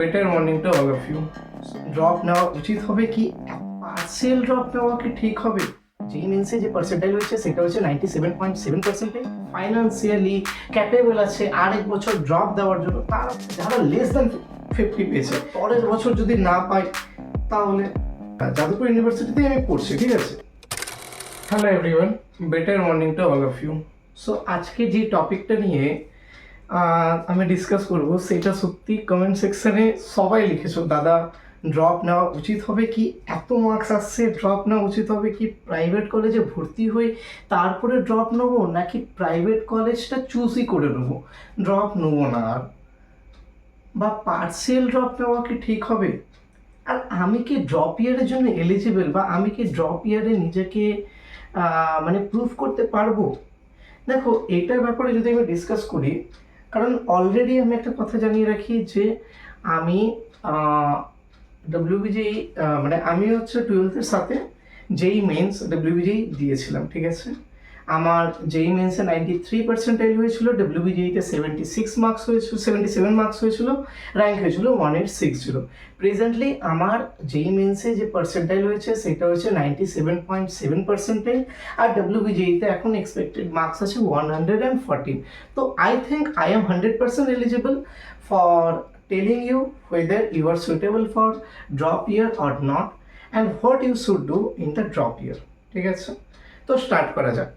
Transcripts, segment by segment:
Better morning to all of you. Drop নেওয়া উচিত হবে কি পার্সেল ড্রপ নেওয়া কি ঠিক হবে? যেই মেন্সে যে পার্সেন্টাইল হয়েছে সেটা হচ্ছে 97.7%। ফাইন্যান্সিয়ালি ক্যাপেবল আছে আর এক বছর ড্রপ দেওয়ার জন্য। তারা যারা লেস দ্যান 50 পেয়েছে পরের বছর যদি না পায় তাহলে যাদবপুর ইউনিভার্সিটিতেই আমি পড়ছি, ঠিক আছে? Hello everyone, better morning to all of you. So আজকে যে টপিকটা নিয়ে আমি ডিসকাস করব সেটা সত্যি কমেন্ট সেকশানে সবাই লিখেছো, দাদা ড্রপ নেওয়া উচিত হবে কি? এত মার্কস আসছে, ড্রপ নেওয়া উচিত হবে কি? প্রাইভেট কলেজে ভর্তি হয়ে তারপরে ড্রপ নেবো নাকি প্রাইভেট কলেজটা চুজই করে নেবো, ড্রপ নেবো না আর? বা পার্সিয়াল ড্রপ নেওয়া কি ঠিক হবে? আর আমি কি ড্রপ ইয়ারের জন্য এলিজিবল, বা আমি কি ড্রপ ইয়ারে নিজেকে মানে প্রুভ করতে পারবো? দেখো, এইটার ব্যাপারে যদি আমি ডিসকাস করি, কারণ অলরেডি আমি একটা কথা জানিয়ে রাখি যে আমি ডব্লিউবিজেই মানে আমি হচ্ছে 12th সাথে যেই মেন্স ডব্লিউবিজেই দিয়েছিলাম, ঠিক আছে? আমার যেই মেন্সে 93% হয়েছিল, ডব্লিউবিজেইতে 76 মার্কস হয়েছিল, 77 মার্কস হয়েছিল, র্যাঙ্ক হয়েছিল 186 প্রেজেন্টলি আমার যেই মেন্সে যে পার্সেন্টাইল হয়েছে সেটা হচ্ছে 97.7%, আর ডব্লিউবিজেইতে এখন এক্সপেক্টেড মার্কস আছে 114। তো I think I am 100% eligible for telling you whether you are suitable for drop year or not and what you should do in the drop year, ঠিক আছে? তো স্টার্ট করা যাক।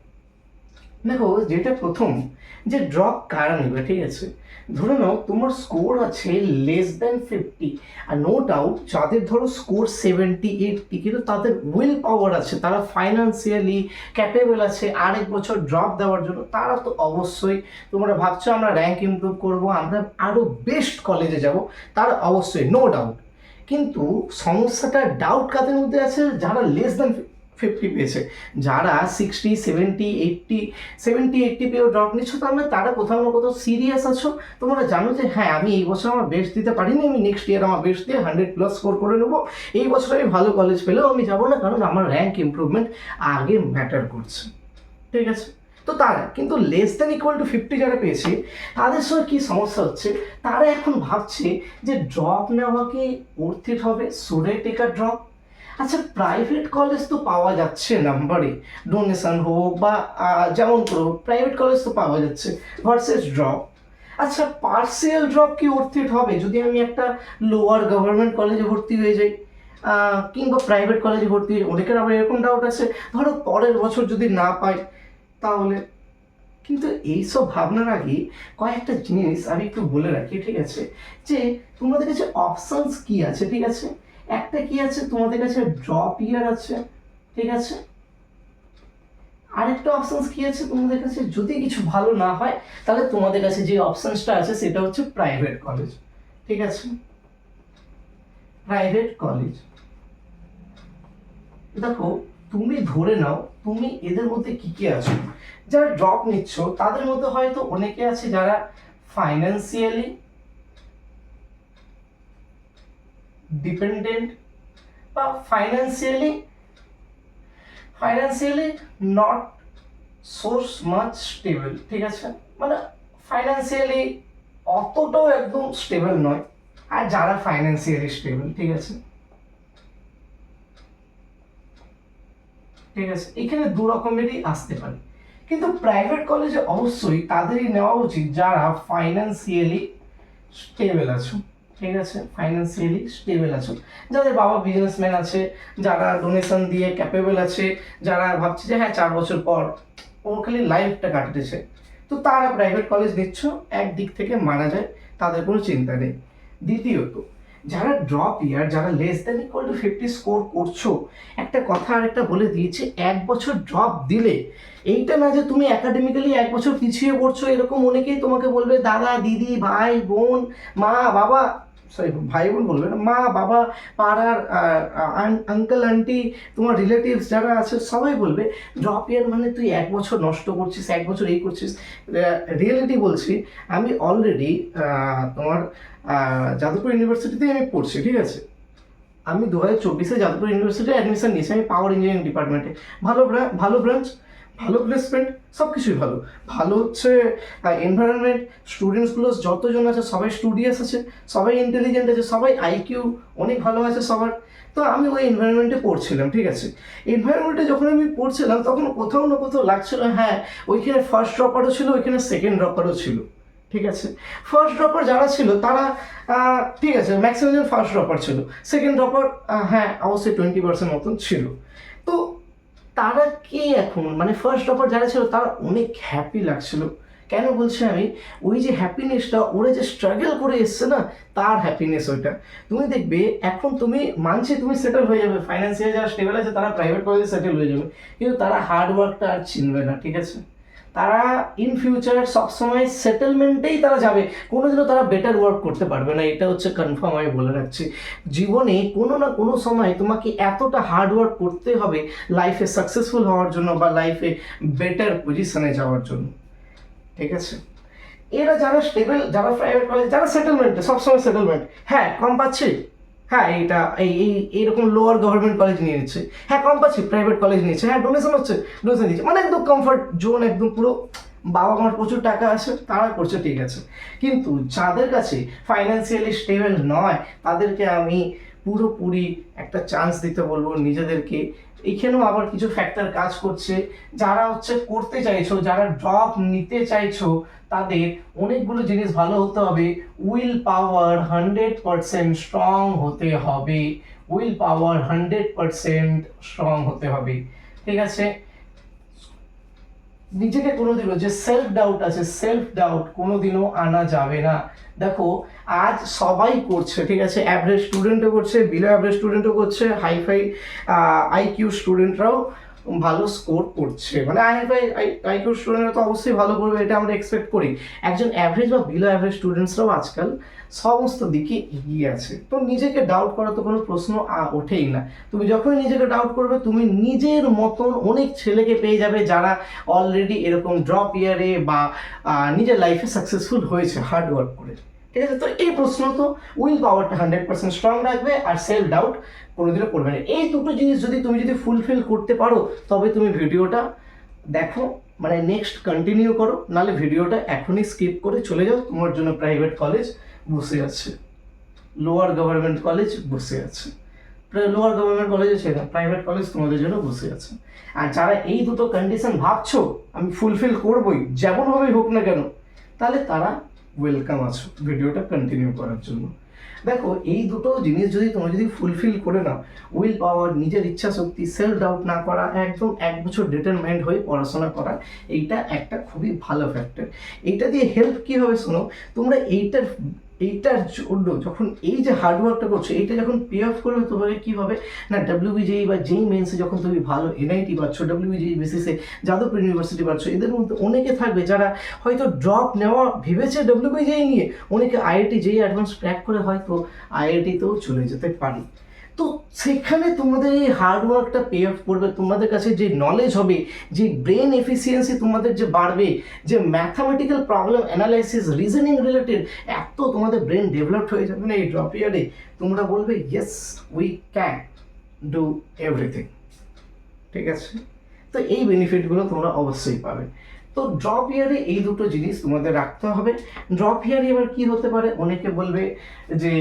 দেখো, যেটা প্রথম যে ড্রপ কারা নেবে, ঠিক আছে? ধরে নাও তোমার স্কোর আছে লেস দ্যান 50, আর নো ডাউট যাদের ধরো স্কোর 70-80 কিন্তু তাদের উইল পাওয়ার আছে, তারা ফাইন্যান্সিয়ালি ক্যাপেবল আছে আরেক বছর ড্রপ দেওয়ার জন্য, তারা তো অবশ্যই, তোমরা ভাবছো আমরা র্যাঙ্ক ইমপ্রুভ করবো, আমরা আরও বেস্ট কলেজে যাব, তারা অবশ্যই নো ডাউট। কিন্তু সমস্যাটা ডাউট কাদের মধ্যে আছে? যারা লেস দ্যান 50 পেয়েছে, যারা 60, 70, 80 পেয়েও ড্রপ নিচ্ছ, তার মানে তারা কোথাও না কোথাও সিরিয়াস আছো। তোমরা জানো যে হ্যাঁ, আমি এই বছর আমার বেস্ট দিতে পারিনি, আমি নেক্সট ইয়ার আমার বেস্ট দিয়ে 100+ স্কোর করে নেবো, এই বছর আমি ভালো কলেজ পেলেও আমি যাবো না, কারণ আমার র্যাঙ্ক ইমপ্রুভমেন্ট আগে ম্যাটার করছে, ঠিক আছে? তো তারা কিন্তু লেস দ্যান ইকুয়াল টু 50 যারা পেয়েছে, তাদের সঙ্গে কী সমস্যা হচ্ছে, তারা এখন ভাবছে যে ড্রপ নেওয়া কি worth it হবে, should I take a drop? আচ্ছা, প্রাইভেট কলেজ তো পাওয়া যাচ্ছে নাম্বারে, ডোনেশন হোক বা যেমন করো, প্রাইভেট কলেজ তো পাওয়া যাচ্ছে ভার্সেস ড্রপ। আচ্ছা, পার্সিয়াল ড্রপ কি worth it হবে যদি আমি একটা লোয়ার গভর্নমেন্ট কলেজে ভর্তি হয়ে যাই, কিংবা প্রাইভেট কলেজে ভর্তি হয়ে? অনেকের আবার এরকম ডাউট আছে, ধরো পরের বছর যদি না পাই তাহলে। কিন্তু এইসব ভাবনার আগে কয়েকটা জিনিস আমি একটু বলে রাখি, ঠিক আছে? যে তোমাদের কাছে অপশনস কি আছে, ঠিক আছে? একটা কি আছে, তোমাদের কাছে ড্রপ ইয়ার আছে, ঠিক আছে? আরেকটা অপশনস কি আছে তোমাদের কাছে, যদি কিছু ভালো না হয় তাহলে তোমাদের কাছে যে অপশনসটা আছে সেটা হচ্ছে প্রাইভেট কলেজ, ঠিক আছে? Private college. দেখো, তুমি ধরে নাও তুমি এদের মধ্যে কি কি আছো। যারা ড্রপ নিচ্ছ তাদের মধ্যে হয়তো অনেকে আছে যারা ফাইন্যান্সিয়ালি ডিপেন্ডেন্ট বা financially not source much stable, ঠিক আছে? মানে ফাইন্যান্সিয়ালি অতটাও একদম স্টেবল নয়। আর যারা ফাইন্যান্সিয়ালি স্টেবল, ঠিক আছে, ঠিক আছে, এখানে দু রকমেরই আসতে পারে। কিন্তু প্রাইভেট কলেজে অবশ্যই তাদেরই নেওয়া উচিত যারা ফাইন্যান্সিয়ালি স্টেবল আছো, ঠিক আছে? ফাইন্যান্সিয়ালি স্টেবল আছো, যাদের বাবা বিজনেসম্যান আছে, যারা ডোনেশন দিয়ে ক্যাপেবল আছে, যারা ভাবছে যে হ্যাঁ 4 বছর পর ওর খালি লাইফটা কাটতেছে, তো তারা প্রাইভেট কলেজ নিচ্ছ, একদিক থেকে মারা যায়, তাদের কোনো চিন্তা নেই। দ্বিতীয়ত, যারা ড্রপ ইয়ার, যারা less than equal to 50 score করছো, একটা কথা আরেকটা বলে দিয়েছে, এক বছর ড্রপ দিলে এইটা না যে তুমি একাডেমিক্যালি এক বছর পিছিয়ে পড়ছো, এরকম অনেকেই তোমাকে বলবে, দাদা দিদি ভাই বোন মা বাবা, সরি ভাই বোন বলবে না, মা বাবা, পাড়ার আঙ্কেল আন্টি, তোমার রিলেটিভস যারা আছে সবাই বলবে ড্রপ ইয়ার মানে তুই এক বছর নষ্ট করছিস, এক বছর এই করছিস। রিয়েলিটি বলছি, আমি অলরেডি তোমার যাদবপুর ইউনিভার্সিটিতেই আমি পড়ছি, ঠিক আছে? আমি 2024-এ যাদবপুর ইউনিভার্সিটিতে অ্যাডমিশন নিয়েছি, আমি পাওয়ার ইঞ্জিনিয়ারিং ডিপার্টমেন্টে। ভালো ব্রাঞ্চ, ভালো প্লেসমেন্ট, সব কিছুই ভালো। ভালো হচ্ছে এনভায়রনমেন্ট, স্টুডেন্টসগুলো যতজন আছে সবাই স্টুডিয়াস আছে, সবাই ইন্টেলিজেন্ট আছে, সবাই আইকিউ অনেক ভালো আছে সবার। তো আমি ওই এনভায়রনমেন্টে পড়ছিলাম, ঠিক আছে। এনভায়রনমেন্টে যখন আমি পড়ছিলাম তখন কোথাও না কোথাও লাগছিল, হ্যাঁ ওইখানে ফার্স্ট ড্রপারও ছিল, ওইখানে সেকেন্ড ড্রপারও ছিল, ঠিক আছে। ফার্স্ট ড্রপার যারা ছিল তারা ঠিক আছে, ম্যাক্সিমাম জন ফার্স্ট ড্রপার ছিল। সেকেন্ড ড্রপার হ্যাঁ অবশ্যই 20% মতন ছিল। তো তারা কি এখন মানে ফার্স্ট ড্রপার যারা ছিল তারা অনেক হ্যাপি লাগছিল। কেন বলছি আমি, ওই যে হ্যাপিনেসটা, ওরা যে স্ট্রাগল করে এসছে না, তার হ্যাপিনেস ওইটা। তুমি দেখবে এখন তুমি মানছি তুমি সেটেল হয়ে যাবে, ফাইন্যান্সিয়াল যারা স্টেবল আছে তারা প্রাইভেট কলেজে সেটেল হয়ে যাবে, কিন্তু তারা হার্ড ওয়ার্কটা আর চিনবে না, ঠিক আছে। তারা ইন ফিউচার সবসময় সেটেলমেন্টেই তারা যাবে, কোনোদিনও তারা বেটার ওয়ার্ক করতে পারবে না, এটা হচ্ছে কনফার্ম আমি বলে রাখছি। জীবনে কোনো না কোনো সময় তোমাকে এতটা হার্ড ওয়ার্ক করতে হবে লাইফে সাকসেসফুল হওয়ার জন্য বা লাইফে বেটার পজিশনে যাওয়ার জন্য, ঠিক আছে। এরা যারা স্টেবল, যারা প্রাইভেট কলেজ, যারা সেটেলমেন্টে সবসময় সেটেলমেন্ট, হ্যাঁ কম পাচ্ছি, হ্যাঁ এইটা এইরকম লোয়ার গভর্নমেন্ট কলেজ নিয়ে নিচ্ছে, হ্যাঁ কম পাচ্ছি প্রাইভেট কলেজ নিচ্ছে, হ্যাঁ ডোনেশন হচ্ছে, ডোনেশন দিচ্ছে, মানে একদম কমফর্ট জোন, একদম পুরো বাবা মার প্রচুর টাকা আছে তারা করছে, ঠিক আছে। কিন্তু যাদের কাছে ফাইন্যান্সিয়ালি স্টেবল নয় তাদেরকে আমি পুরোপুরি একটা চান্স দিতে বলবো নিজেদেরকে। এখানেও আবার কিছু ফ্যাক্টর কাজ করছে, যারা হচ্ছে করতে চাইছো, যারা ড্রপ নিতে চাইছো, তাদের অনেকগুলো জিনিস ভালো হতে হবে। উইল পাওয়ার 100% স্ট্রং হতে হবে, উইল পাওয়ার 100% স্ট্রং হতে হবে, ঠিক আছে। নিজেকে কোনোদিনও যে সেলফ ডাউট আছে, সেলফ ডাউট কোনোদিনও আনা যাবে না। দেখো আজ সবাই করছে, ঠিক আছে, অ্যাভারেজ স্টুডেন্টও করছে, বিলো অ্যাভারেজ স্টুডেন্টও করছে, হাইফাই আইকিউ স্টুডেন্টরাও ভালো স্কোর করছে, মানে আইকিউ স্টুডেন্টরা তো অবশ্যই ভালো করবে, এটা আমরা এক্সপেক্ট করি। একজন অ্যাভারেজ বা বিলো অ্যাভারেজ স্টুডেন্টসরাও আজকাল সমস্ত দিকে এগিয়ে আছে। তো নিজেকে ডাউট করা তো কোনো প্রশ্ন ওঠেই না। তুমি যখনই নিজেকে ডাউট করবে তুমি নিজের মতন অনেক ছেলেকে পেয়ে যাবে যারা অলরেডি এরকম ড্রপ ইয়ারে বা নিজের লাইফে সাকসেসফুল হয়েছে হার্ড ওয়ার্ক করে, ঠিক আছে। তো এই প্রশ্ন তো উইল পাওয়ারটা 100% স্ট্রং রাখবে আর সেলফ ডাউট কোনোদিনও করবে না। এই দুটো জিনিস যদি তুমি ফুলফিল করতে পারো তবে তুমি ভিডিওটা দেখো, মানে নেক্সট কন্টিনিউ করো, নাহলে ভিডিওটা এখনই স্কিপ করে চলে যাও। তোমার জন্য প্রাইভেট কলেজ বসে আছে, লোয়ার গভর্নমেন্ট কলেজ বসে আছে, লোয়ার গভর্নমেন্ট কলেজে ছেড়ে প্রাইভেট কলেজ তোমাদের জন্য বসে আছে। আর যারা এই দুটো কন্ডিশন ভাবছো আমি ফুলফিল করবোই যেমনভাবেই হোক না কেন, তাহলে তারা ওয়েলকাম আছো ভিডিওটা কন্টিনিউ করার জন্য। দেখো এই দুটো জিনিস যদি ফুলফিল করে নাও, উইল পাওয়ার, নিজের ইচ্ছা শক্তি, সেলফ ডাউট না করা, একদম 1 বছর ডিটারমাইন্ড হয়ে পড়াশোনা করা, এইটা একটা খুবই ভালো ফ্যাক্টর। এইটা দিয়ে হেল্প কী হবে শোনো, তোমরা এইটার জন্য যখন এই যে হার্ডওয়ার্কটা করছো এইটা যখন পে অফ করবে তোমাকে কী হবে না, ডাব্লিউবিজেই বা যেই মেন্সে যখন তুমি ভালো এনআইটি পাচ্ছ, ডাব্লিউবিজেই বেসিসে যাদবপুর ইউনিভার্সিটি পাচ্ছ, এদের মধ্যে অনেকে থাকবে যারা হয়তো ড্রপ নেওয়া ভেবেছে ডাব্লিউবিজেই নিয়ে, অনেকে আইআইটি যেই অ্যাডভান্স ক্র্যাক করে হয়তো আইআইটিতেও চলে যেতে পারে। তো সেখানে তোমাদের এই হার্ডওয়ার্কটা পে অফ করবে, তোমাদের কাছে যে নলেজ হবে, যে ব্রেন এফিসিয়েন্সি তোমাদের যে বাড়বে, যে mathematical problem analysis, reasoning related এত তোমাদের ব্রেন ডেভেলপড হয়ে যাবে না এই ড্রপ ইয়ারে, তোমরা বলবে yes we can do everything, ঠিক আছে। তো এই বেনিফিটগুলো তোমরা অবশ্যই পাবে। তো ড্রপ ইয়ারে এই দুটো জিনিস তোমাদের রাখতে হবে। ড্রপ ইয়ারে এবার কি হতে পারে, অনেকে বলবে যে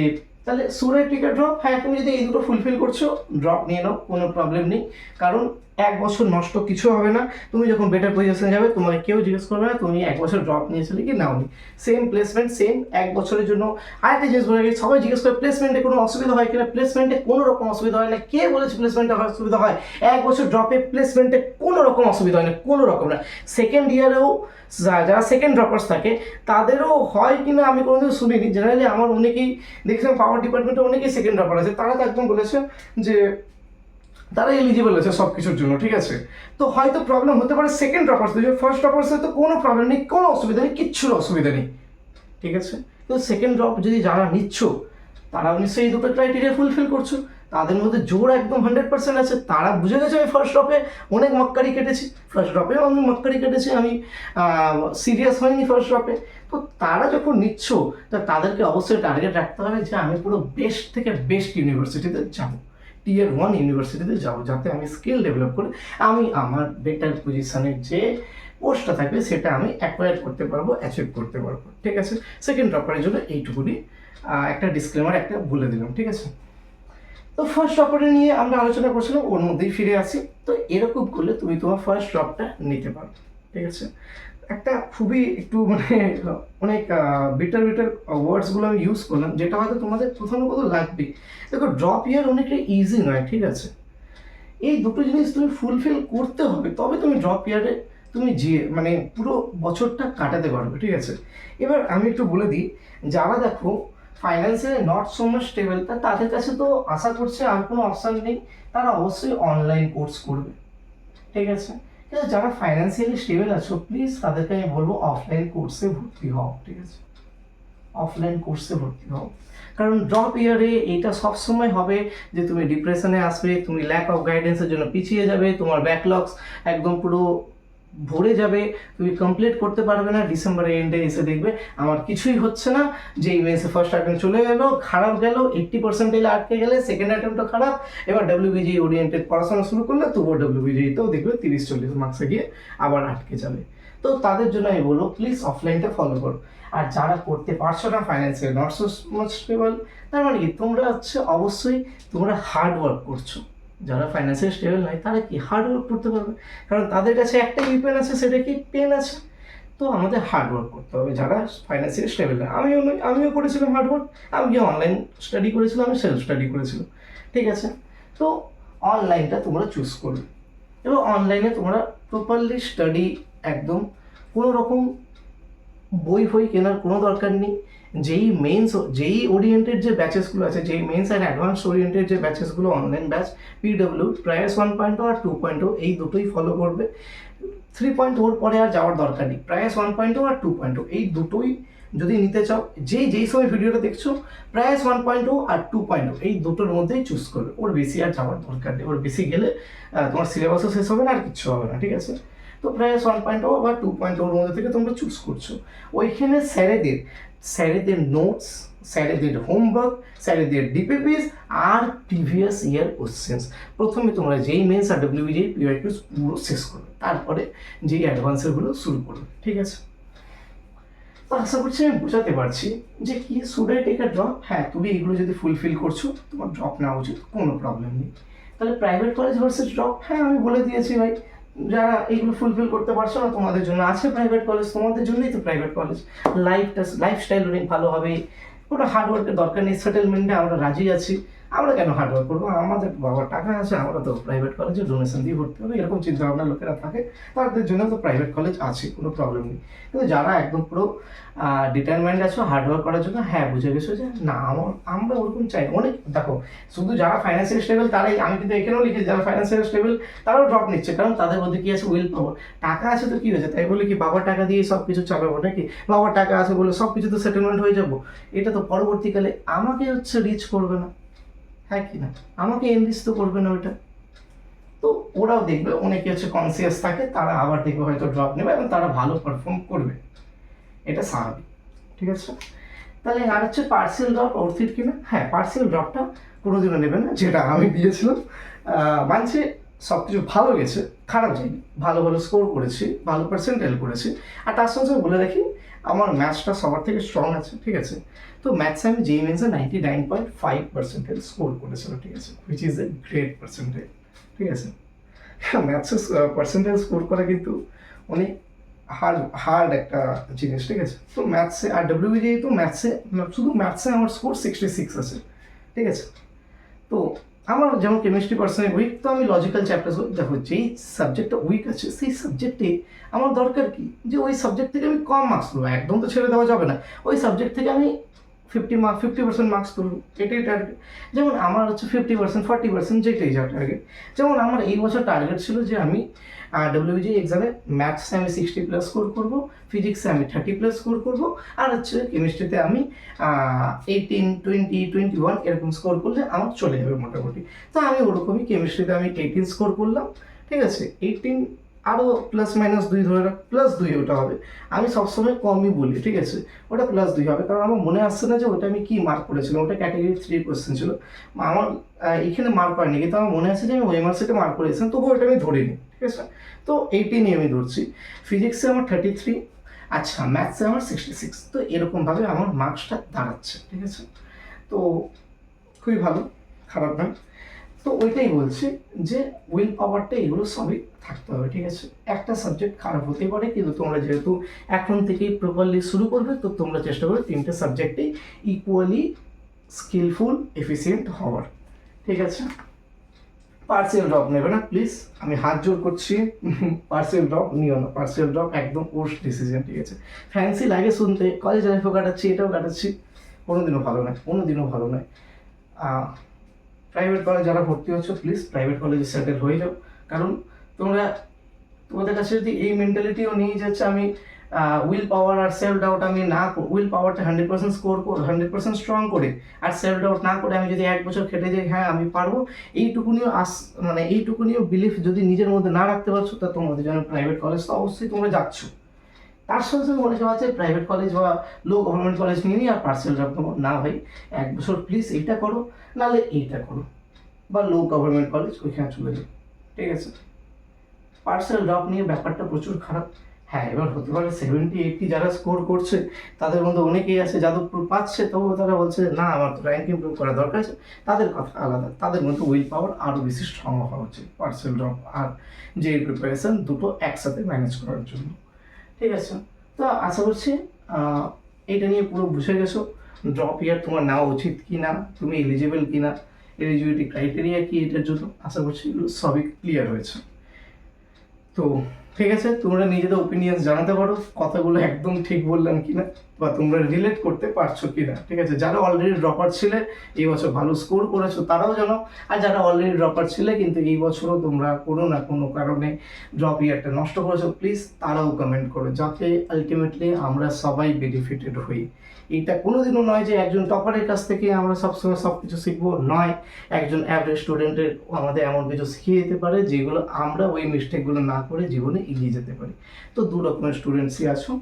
তাহলে সুরের টিকা ড্রপ, হ্যাঁ তুমি যদি এই দুটো ফুলফিল করছো ড্রপ নিয়ে নাও, কোনো প্রবলেম নেই, কারণ 1 বছর নষ্ট কিছু হবে না। তুমি যখন বেটার পজিশনে যাবে তোমাকে কেউ জিজ্ঞেস করবে না তুমি 1 বছর ড্রপ নিয়েছিলে কি নাও নি, সেম প্লেসমেন্ট, সেম 1 বছরের জন্য। আরেকটা জিনিস বলে গেছি, সবাই জিজ্ঞেস করে প্লেসমেন্টে কোনো অসুবিধা হয় কিনা, প্লেসমেন্টে কোনো রকম অসুবিধা হয় না। কে বলেছে প্লেসমেন্টে অসুবিধা হয়? 1 বছর ড্রপে প্লেসমেন্টে কোনো রকম অসুবিধা হয় না, কোনো রকম না। সেকেন্ড ইয়ারেও যারা সেকেন্ড ড্রপার্স থাকে তাদেরও হয় কিনা আমি কোনোদিন শুনিনি, জেনারেলি আমার অনেকেই দেখছিলাম পাওয়ার ডিপার্টমেন্টে অনেকেই সেকেন্ড ড্রপার আছে, তারা তো একদম বলেছে যে তারা এলিজিবল আছে সব কিছুর জন্য, ঠিক আছে। তো হয়তো প্রবলেম হতে পারে সেকেন্ড ড্রপার্স, ফার্স্ট ড্রপার্সে তো কোনো প্রবলেম নেই, কোনো অসুবিধা নেই, কিচ্ছুর অসুবিধা নেই, ঠিক আছে। তো সেকেন্ড ড্রপ যদি যারা নিচ্ছ তারাও নিশ্চয়ই এই দুটো ক্রাইটেরিয়া ফুলফিল করছো, তাদের মধ্যে জোর একদম 100% আছে। তারা বুঝে গেছে আমি ফার্স্ট ড্রপে অনেক মক্কারি কেটেছি, ফার্স্ট ড্রপেও আমি মক্কারি কেটেছি, আমি সিরিয়াস হয়নি ফার্স্ট ড্রপে। তো তারা যখন নিচ্ছ তা তাদেরকে অবশ্যই টার্গেট রাখতে হবে যে আমি পুরো বেস্ট থেকে বেস্ট ইউনিভার্সিটিতে যাবো, টিয়ার 1 ইউনিভার্সিটিতে যাবো, যাতে আমি স্কিল ডেভেলপ করে আমি আমার বেটার পজিশনের যে পোস্টটা থাকবে সেটা আমি অ্যাকোয়ার করতে পারবো, অ্যাচিভ করতে পারবো। ঠিক আছে, সেকেন্ড ড্রপারের জন্য এইটুকুনি একটা ডিসক্লেমার একটা বলে দিলাম। ঠিক আছে, তো ফার্স্ট ড্রপারে নিয়ে আমরা আলোচনা করছিলাম, ওর মধ্যেই ফিরে আসি। তো এরকম করলে তুমি তোমার ফার্স্ট ড্রপটা নিতে পারো। ঠিক আছে, একটা খুবই একটু মানে অনেক বিটার ওয়ার্ডসগুলো আমি ইউজ করলাম, যেটা হয়তো তোমাদের প্রথমে কত লাগবে। দেখো, ড্রপ ইয়ার অনেকটা ইজি নয়। ঠিক আছে, এই দুটো জিনিস তুমি ফুলফিল করতে হবে, তবে তুমি ড্রপ ইয়ারে তুমি যে মানে পুরো বছরটা কাটাতে পারবে। ঠিক আছে, এবার আমি একটু বলে দিই, যারা দেখো financially not so much stable, তাদের কাছে তো আশা করছে আর কোনো অপশান নেই, তারা অবশ্যই অনলাইন কোর্স করবে। ঠিক আছে, কিন্তু যারা ফাইন্যান্সিয়ালি স্টেবল আছো, প্লিজ তাদেরকে আমি বলবো অফলাইন কোর্সে ভর্তি হও। ঠিক আছে, অফলাইন কোর্সে ভর্তি হও, কারণ ড্রপ ইয়ারে এইটা সবসময় হবে যে তুমি ডিপ্রেশনে আসবে, তুমি ল্যাক অফ গাইডেন্সের জন্য পিছিয়ে যাবে, তোমার ব্যাকলগস একদম পুরো ভরে যাবে, তুমি কমপ্লিট করতে পারবে না। ডিসেম্বরের এন্ডে এসে দেখবে আমার কিছুই হচ্ছে না, যে ইমেন্সে ফার্স্ট অ্যাটেম্প চলে গেলো, খারাপ গেল, 80% এলে আটকে গেলে, সেকেন্ড অ্যাটেম্পটা খারাপ, এবার ডাব্লিউবিজি ওরিয়েন্টেড পড়াশোনা শুরু করলে তবুও ডাব্লিউবিজিতেও দেখবে 30-40 মার্কসে গিয়ে আবার আটকে যাবে। তো তাদের জন্য আমি বলবো প্লিজ অফলাইনটা ফলো করো। আর যারা করতে পারছো না, financial not so much stable, তার মানে কি তোমরা হচ্ছে অবশ্যই তোমরা হার্ড ওয়ার্ক করছো। যারা ফাইন্যান্সিয়াল স্টেবল নয় তারা কি হার্ড ওয়ার্ক করতে পারবে, কারণ তাদের কাছে একটাই উইপেন আছে, সেটা কি পেন আছে। তো আমাদের হার্ড ওয়ার্ক করতে হবে যারা ফাইন্যান্সিয়াল স্টেবল নয়। আমিও করেছিলাম হার্ড ওয়ার্ক, আমি গিয়ে অনলাইন স্টাডি করেছিলাম, আমি সেলফ স্টাডি করেছিলাম। ঠিক আছে, তো অনলাইনটা তোমরা চুজ করবে, এবং অনলাইনে তোমরা প্রপারলি স্টাডি, একদম কোনো রকম বই ফই কেনার কোনো দরকার নেই। যেই ওরিয়েন্টেড যে ব্যাচেসগুলো আছে, যেই মেন্স অ্যান্ড অ্যাডভান্স ওরিয়েন্টেড যে ব্যাচেসগুলো অনলাইন ব্যাচ, পিডব্লিউ প্রায়াস 1.0 আর 2.0 এই দুটোই ফলো করবে। 3.0 পরে আর যাওয়ার দরকার নেই, প্রায়াস 1.0 আর 2.0 এই দুটোই যদি নিতে চাও, যেই সময় ভিডিওটা দেখছো, প্রায়াস 1.0 আর 2.0 এই দুটোর মধ্যেই চুজ করবে, ওর বেশি আর যাওয়ার দরকার নেই। ওর বেশি গেলে তোমার সিলেবাসও শেষ হবে না, আর কিচ্ছু হবে না। ঠিক আছে, তো প্রায়াস 1.0 বা 2.0 মধ্যে থেকে তোমরা চুজ করছো। ওইখানে স্যারেদের নোটস, স্যারেদের হোমওয়ার্ক, স্যারেদের ডিপিপিস আর প্রিভিয়াস ইয়ার কোশ্চেন্স, প্রথমে তোমরা যেই মেন্স আর ডাব্লিউবিজি পিওয়াইকিউস পুরো শেষ করবে, তারপরে যেই অ্যাডভান্সেরগুলো শুরু করবে। ঠিক আছে, তো আশা করছি আমি বোঝাতে পারছি যে কি should I take a drop. হ্যাঁ, তুমি এগুলো যদি ফুলফিল করছো, তোমার ড্রপ নেওয়া উচিত, কোনো প্রবলেম নেই। তাহলে প্রাইভেট কলেজ ভার্সেস ড্রপ, হ্যাঁ আমি বলে দিয়েছি ভাই, যারা এইগুলো ফুলফিল করতে পারছো না তোমাদের জন্য আছে প্রাইভেট কলেজ, তোমাদের জন্যই তো প্রাইভেট কলেজ। লাইফস্টাইল অনেক ভালো হবে, কোনো হার্ডওয়ার্কের দরকার নেই, সেটেলমেন্টে আমরা রাজি আছি। আমরা কেন হার্ডওয়ার্ক করবো, আমাদের বাবার টাকা আছে, আমরা তো প্রাইভেট কলেজে ডোনেশন দিয়ে ভর্তি হবে, এরকম চিন্তাভাবনা লোকেরা থাকে, তাদের জন্য তো প্রাইভেট কলেজ আছে, কোনো প্রবলেম নেই। কিন্তু যারা একদম পুরো ডিটারমেন্ট আছো হার্ডওয়ার্ক করার জন্য, হ্যাঁ বুঝে গেছো যে না আমরা ওরকম চাই অনেক। দেখো, শুধু যারা ফাইন্যান্সিয়াল স্টেবল তারাই, আমি কিন্তু এখানেও লিখেছি যারা ফাইন্যান্সিয়াল স্টেবল তারাও ড্রপ নিচ্ছে, কারণ তাদের মধ্যে কি আছে, উইল পাওয়ার। টাকা আছে তো কি হয়েছে, তাই বলে কি বাবার টাকা দিয়ে সব কিছু চালাবো নাকি? বাবার টাকা আছে বলে সব কিছু তো সেটেলমেন্ট হয়ে যাবো? এটা তো পরবর্তীকালে আমাকে হচ্ছে রিচ করবে না, হ্যাঁ কি না, আমাকে এনরিচ তো করবে না ওইটা। তো ওরাও দেখবে, অনেকে হচ্ছে কনসিয়াস থাকে, তারা আবার দেখবে হয়তো ড্রপ নেবে এবং তারা ভালো পারফর্ম করবে, এটা স্বাভাবিক। ঠিক আছে, তাহলে আর হচ্ছে পার্সিয়াল ড্রপ অর্থিত কিনা। হ্যাঁ, পার্সিয়াল ড্রপটা কোনোদিনও নেবে না, যেটা আমি দিয়েছিলাম। মানছে সব কিছু ভালো গেছে, খারাপ যায়নি, ভালো স্কোর করেছি, ভালো পার্সেন্টাইল করেছি। আর তার সঙ্গে বলে রাখি, আমার ম্যাথসটা সবার থেকে স্ট্রং আছে। ঠিক আছে, তো ম্যাথসে আমি যেই মেন্সে 99.5% স্কোর করেছিলাম। ঠিক আছে, which is a great percentage. ঠিক আছে, ম্যাথসে পার্সেন্টেজ স্কোর করা কিন্তু অনেক হার্ড একটা জিনিস। ঠিক আছে, তো ম্যাথসে আর ডাব্লিউবিজি তো শুধু ম্যাথসে আমার স্কোর 66 আছে। ঠিক আছে, তো আমার যেমন কেমিস্ট্রি পার্সোনালি উইক, তো আমি লজিক্যাল চ্যাপ্টার্স, দেখো যেই সাবজেক্টটা উইক আছে সেই সাবজেক্টে আমার দরকার কি যে ওই সাবজেক্ট থেকে আমি কম মার্কস তুলবো, একদম তো ছেড়ে দেওয়া যাবে না, ওই সাবজেক্ট থেকে আমি 50% মার্কস তুলবো, এটাই টার্গেট। যেমন আমার হচ্ছে 50%, 40% যেটাই যা টার্গেট। যেমন আমার এই বছর টার্গেট ছিল যে আমি ডাব্লিউবিজি এক্সামে ম্যাথসে আমি 60+ স্কোর করবো, ফিজিক্সে আমি 30+ স্কোর করবো, আর হচ্ছে কেমিস্ট্রিতে আমি 18, 20, 21 এরকম স্কোর করলে আমার চলে যাবে মোটামুটি। তো আমি ওরকমই কেমিস্ট্রিতে আমি 18 স্কোর করলাম। ঠিক আছে, 18 আরও প্লাস মাইনাস 2 ধরে রাখ, +2 ওটা হবে। আমি সবসময় কমই বলি, ঠিক আছে, ওটা +2 হবে, কারণ আমার মনে আসছে না যে ওটা আমি কি মার্ক করেছিলাম। ওটা ক্যাটাগরি 3 কোয়েশ্চেন ছিল, আমার এখানে মার্ক হয়নি, কিন্তু আমার মনে আছে যে আমি ওএমআর সেটে মার্ক করেছিলাম, তবুও ওটা আমি ধরিনি, ঠিক আছে। তো এইটাই নিয়ে আমি ধরছি। ফিজিক্সে আমার 33, আচ্ছা ম্যাথসে আমার 66। তো এরকমভাবে আমার মার্কসটা দাঁড়াচ্ছে, ঠিক আছে। তো খুবই ভালো, খারাপ নয়। তো ওইটাই বলছি যে উইল পাওয়ারটা এগুলো সবই থাকতে হবে, ঠিক আছে। একটা সাবজেক্ট খারাপ হতে পারে, কিন্তু তোমরা যেহেতু এখন থেকেই প্রপারলি শুরু করবে, তো তোমরা চেষ্টা করবে তিনটে সাবজেক্টেই ইকুয়ালি স্কিলফুল এফিসিয়েন্ট হওয়ার, ঠিক আছে। পার্সিয়াল ড্রপ নেবে না প্লিজ, আমি হাত জোর করছি, পার্সিয়াল ড্রপ নিও না। পার্সিয়াল ড্রপ একদম ওর্স্ট ডিসিশন, ঠিক আছে। ফ্যান্সি লাগে শুনতে, কলেজ লাইফও কাটাচ্ছি, এটাও কাটাচ্ছি, কোনোদিনও ভালো নয়, কোনোদিনও ভালো নয়। প্রাইভেট কলেজ যারা ভর্তি হচ্ছ, প্লিজ প্রাইভেট কলেজে সেটেল হয়ে যাও, কারণ তোমাদের কাছে যদি এই মেন্টালিটিও নিয়ে যাচ্ছে আমি উইল পাওয়ার আর সেলফ ডাউট আমি না, উইল পাওয়ারটা 100% স্কোর করে 100% স্ট্রং করে, আর সেলফ ডাউট না করে আমি যদি 1 বছর খেটে যাই, হ্যাঁ আমি পারবো, এইটুকুনিও বিলিফ যদি নিজের মধ্যে না রাখতে পারছো, তা তোমাদের জন্য প্রাইভেট কলেজ তো অবশ্যই তোমরা যাচ্ছ, তার সাথে সাথে মনে হচ্ছে প্রাইভেট কলেজ বা লো গভর্নমেন্ট কলেজ নিয়ে নিই আর পার্সেল জব না ভাই, 1 বছর প্লিজ এইটা করো, নাহলে এইটা করো, বা লো গভর্নমেন্ট কলেজ ওইখানে চলে যাও, ঠিক আছে। পার্সেল ড্রপ নিয়ে ব্যাপারটা প্রচুর খারাপ। হ্যাঁ, এবার হতে পারে 70-80 যারা স্কোর করছে তাদের মধ্যে অনেকেই আছে যাদবপুর পাচ্ছে, তবুও তারা বলছে না আমার তো র্যাঙ্ক ইমপ্রুভ করা দরকার আছে, তাদের কথা আলাদা, তাদের মধ্যে উইল পাওয়ার আরও বেশি স্ট্রং হওয়া উচিত পার্সেল ড্রপ আর যে প্রিপারেশন দুটো একসাথে ম্যানেজ করার জন্য, ঠিক আছে। তো আশা করছি এটা নিয়ে পুরো বুঝে গেছো ড্রপ ইয়ার তোমার নেওয়া উচিত কি না, তুমি এলিজিবল কি না, এলিজিবিলিটি ক্রাইটেরিয়া কি এটার জন্য, আশা করছি এগুলো সবই ক্লিয়ার হয়েছে। তো ঠিক আছে, তোমরা নিজেদের ওপিনিয়ন জানাতে পারো কথাগুলো একদম ঠিক বললাম কিনা, বা তোমরা রিলেট করতে পারছো কিনা, ঠিক আছে। যারা অলরেডি ড্রপার ছিলে এই বছর ভালো স্কোর করেছো তারাও জানো, আর যারা অলরেডি ড্রপার ছিলে কিন্তু এই বছরও তোমরা কোনো না কোনো কারণে ড্রপ ইয়ারটা নষ্ট করেছো, প্লিজ তারাও কমেন্ট করো, যাতে আলটিমেটলি আমরা সবাই বেনিফিটেড হই। এটা কোনোদিনও নয় যে একজন টপারের কাছ থেকে আমরা সবসময় সব কিছু শিখবো, নয়, একজন অ্যাভারেজ স্টুডেন্টের আমাদের এমন কিছু শিখিয়ে দিতে পারে যেগুলো আমরা ওই মিস্টেকগুলো না করে জীবনে এগিয়ে যেতে পারি। তো দু রকমের স্টুডেন্টসই আছো,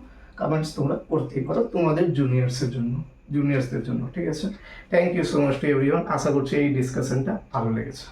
কমেন্টস তোমরা করতেই পারো তোমাদের জুনিয়র্সদের জন্য, ঠিক আছে। Thank you so much to everyone, আশা করছি এই ডিসকাশনটা ভালো লেগেছে।